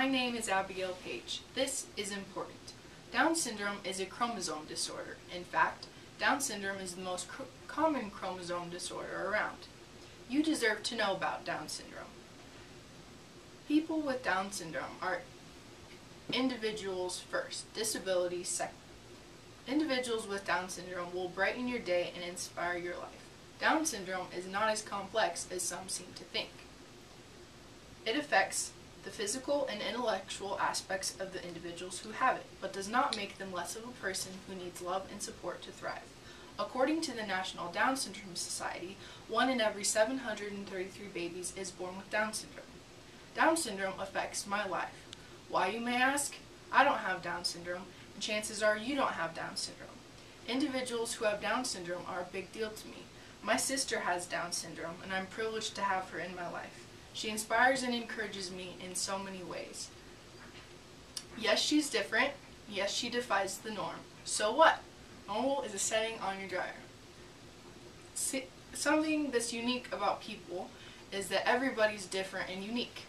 My name is Abigail Page. This is important. Down syndrome is a chromosome disorder. In fact, Down syndrome is the most common chromosome disorder around. You deserve to know about Down syndrome. People with Down syndrome are individuals first, disabilities second. Individuals with Down syndrome will brighten your day and inspire your life. Down syndrome is not as complex as some seem to think. It affects the physical and intellectual aspects of the individuals who have it, but does not make them less of a person who needs love and support to thrive. According to the National Down Syndrome Society, 1 in every 733 babies is born with Down syndrome. Down syndrome affects my life. Why, you may ask? I don't have Down syndrome, and chances are you don't have Down syndrome. Individuals who have Down syndrome are a big deal to me. My sister has Down syndrome, and I'm privileged to have her in my life. She inspires and encourages me in so many ways. Yes, she's different. Yes, she defies the norm. So what? Normal is a setting on your dryer. Something that's unique about people is that everybody's different and unique.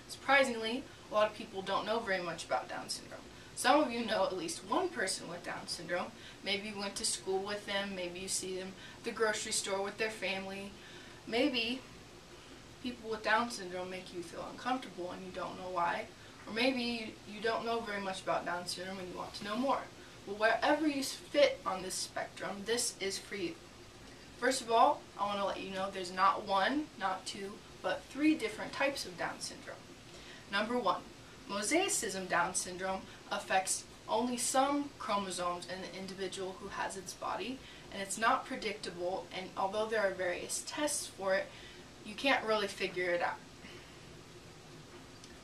Surprisingly, a lot of people don't know very much about Down syndrome. Some of you know at least one person with Down syndrome. Maybe you went to school with them, maybe you see them at the grocery store with their family. Maybe people with Down syndrome make you feel uncomfortable and you don't know why. Or maybe you don't know very much about Down syndrome and you want to know more. Well, wherever you fit on this spectrum, this is for you. First of all, I want to let you know there's not one, not two, but 3 different types of Down syndrome. Number 1, mosaicism Down syndrome affects only some chromosomes in the individual who has its body, and it's not predictable, and although there are various tests for it, you can't really figure it out.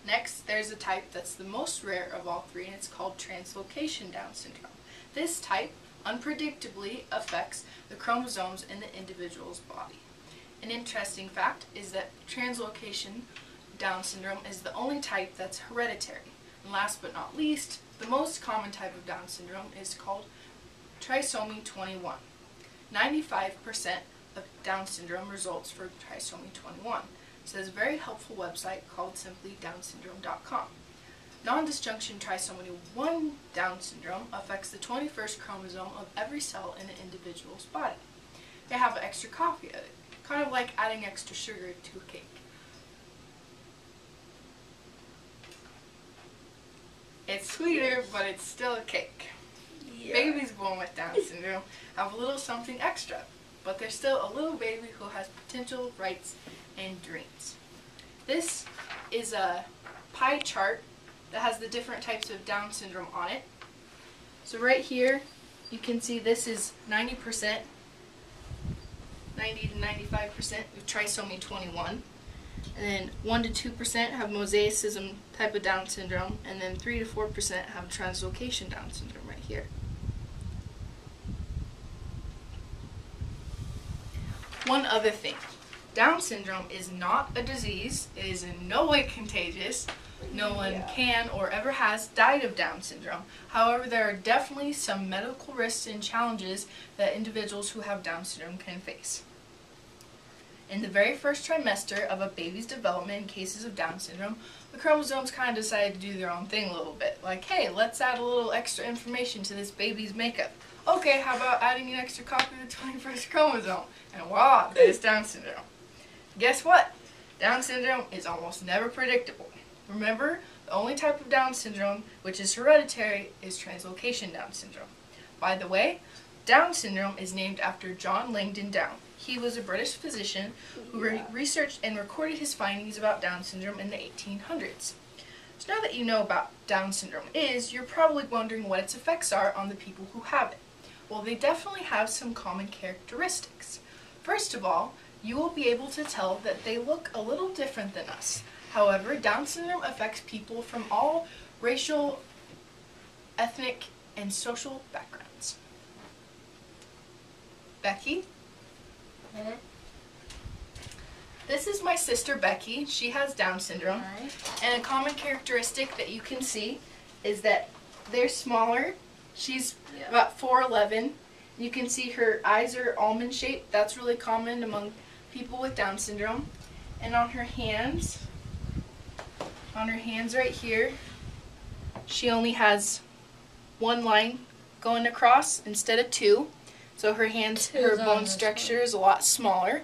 Next, there's a type that's the most rare of all 3, and it's called translocation Down syndrome. This type unpredictably affects the chromosomes in the individual's body. An interesting fact is that translocation Down syndrome is the only type that's hereditary. And last but not least, the most common type of Down syndrome is called trisomy 21. 95% of Down syndrome results for trisomy 21. So there's a very helpful website called simplydownsyndrome.com. Non-disjunction trisomy 1 Down syndrome affects the 21st chromosome of every cell in an individual's body. They have an extra copy of it, kind of like adding extra sugar to a cake. It's sweeter, but it's still a cake. Yeah. Babies born with Down syndrome have a little something extra, but they're still a little baby who has potential, rights, and dreams. This is a pie chart that has the different types of Down syndrome on it. So right here, you can see this is 90%, 90 to 95% of trisomy 21. And then 1 to 2% have mosaicism type of Down syndrome, and then 3 to 4% have translocation Down syndrome right here. One other thing, Down syndrome is not a disease. It is in no way contagious. No one can or ever has died of Down syndrome. However, there are definitely some medical risks and challenges that individuals who have Down syndrome can face. In the very first trimester of a baby's development in cases of Down syndrome, the chromosomes kind of decide to do their own thing a little bit. Like, hey, let's add a little extra information to this baby's makeup. Okay, how about adding an extra copy of the 21st chromosome? And voila, there's Down syndrome. Guess what? Down syndrome is almost never predictable. Remember, the only type of Down syndrome, which is hereditary, is translocation Down syndrome. By the way, Down syndrome is named after John Langdon Down. He was a British physician who researched and recorded his findings about Down syndrome in the 1800s. So now that you know about Down syndrome you're probably wondering what its effects are on the people who have it. Well, they definitely have some common characteristics. First of all, you will be able to tell that they look a little different than us. However, Down syndrome affects people from all racial, ethnic, and social backgrounds. Becky? This is my sister Becky. She has Down syndrome. Hi. And a common characteristic that you can see is that they're smaller. She's about 4'11". You can see her eyes are almond shaped. That's really common among people with Down syndrome. And on her hands, on her hands right here, she only has one line going across instead of two. So her hands, her bone structure is a lot smaller.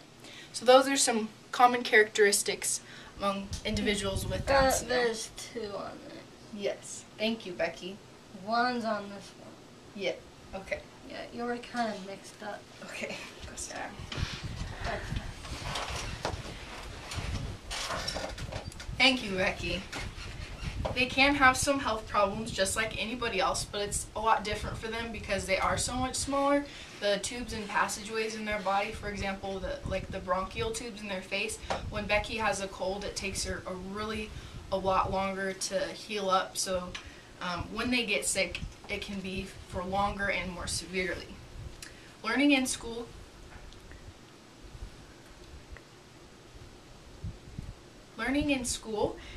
So those are some common characteristics among individuals with Down syndrome. There's two on it. Yes. Thank you, Becky. One's on this one. Yeah. Okay. Yeah, you were kind of mixed up. Okay. Go start. Thank you, Becky. They can have some health problems just like anybody else, but it's a lot different for them because they are so much smaller. The tubes and passageways in their body, for example, the bronchial tubes in their face, when Becky has a cold, it takes her a lot longer to heal up. So when they get sick, it can be for longer and more severely. Learning in school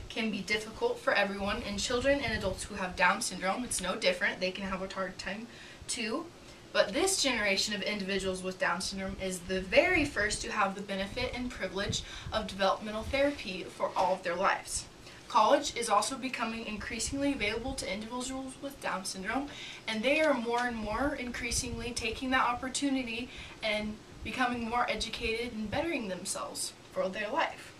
can be difficult for everyone, and children and adults who have Down syndrome, it's no different. They can have a hard time too. But this generation of individuals with Down syndrome is the very first to have the benefit and privilege of developmental therapy for all of their lives. College is also becoming increasingly available to individuals with Down syndrome, and they are more and more increasingly taking that opportunity and becoming more educated and bettering themselves for their life.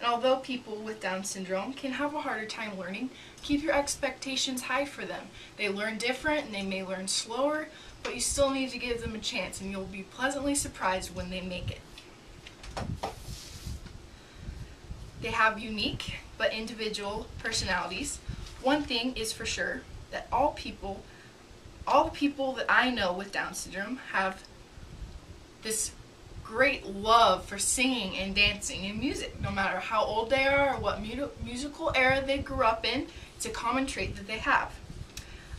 And although people with Down syndrome can have a harder time learning, keep your expectations high for them. They learn different and they may learn slower, but you still need to give them a chance, and you'll be pleasantly surprised when they make it. They have unique but individual personalities. One thing is for sure, that all the people that I know with Down syndrome have this great love for singing and dancing and music. No matter how old they are or what musical era they grew up in, it's a common trait that they have.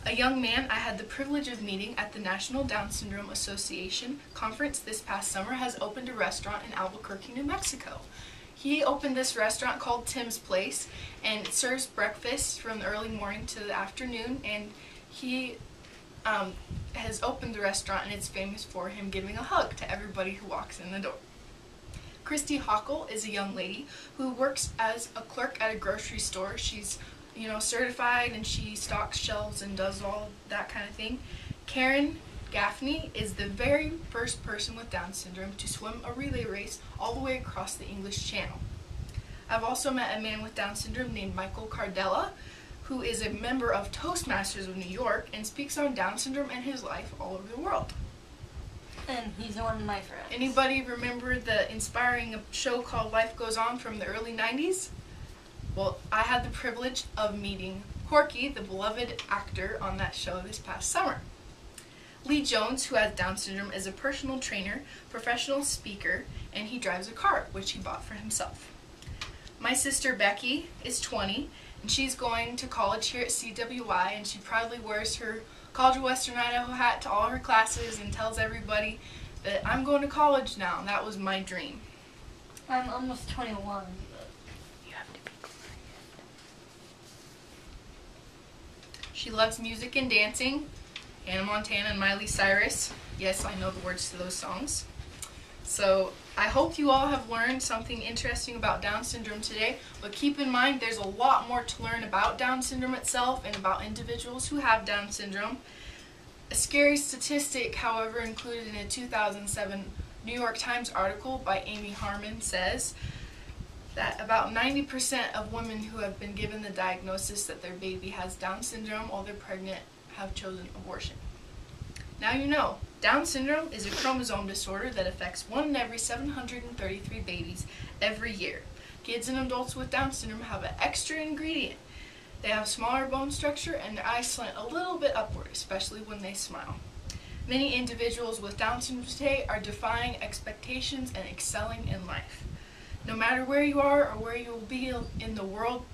A young man I had the privilege of meeting at the National Down Syndrome Association conference this past summer has opened a restaurant in Albuquerque, New Mexico. He opened this restaurant called Tim's Place, and it serves breakfast from the early morning to the afternoon, and he has opened the restaurant, and it's famous for him giving a hug to everybody who walks in the door. Christy Hockel is a young lady who works as a clerk at a grocery store. She's certified, and she stocks shelves and does all that kind of thing. Karen Gaffney is the very first person with Down syndrome to swim a relay race all the way across the English Channel. I've also met a man with Down syndrome named Michael Cardella, who is a member of Toastmasters of New York and speaks on Down syndrome and his life all over the world. And he's one of my friends. Anybody remember the inspiring show called Life Goes On from the early 90s? Well, I had the privilege of meeting Corky, the beloved actor on that show this past summer. Lee Jones, who has Down syndrome, is a personal trainer, professional speaker, and he drives a car, which he bought for himself. My sister Becky is 20, and she's going to college here at CWI, and she proudly wears her College of Western Idaho hat to all her classes and tells everybody that I'm going to college now, and that was my dream. I'm almost 21, but you have to be quiet. She loves music and dancing. Hannah Montana and Miley Cyrus. Yes, I know the words to those songs. So I hope you all have learned something interesting about Down syndrome today, but keep in mind there's a lot more to learn about Down syndrome itself and about individuals who have Down syndrome. A scary statistic, however, included in a 2007 New York Times article by Amy Harmon says that about 90% of women who have been given the diagnosis that their baby has Down syndrome while they're pregnant have chosen abortion. Now you know, Down syndrome is a chromosome disorder that affects 1 in every 733 babies every year. Kids and adults with Down syndrome have an extra ingredient. They have smaller bone structure and their eyes slant a little bit upward, especially when they smile. Many individuals with Down syndrome today are defying expectations and excelling in life. No matter where you are or where you will be in the world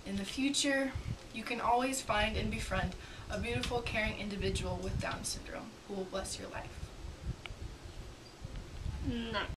in the future, you can always find and befriend a beautiful, caring individual with Down syndrome who will bless your life. no.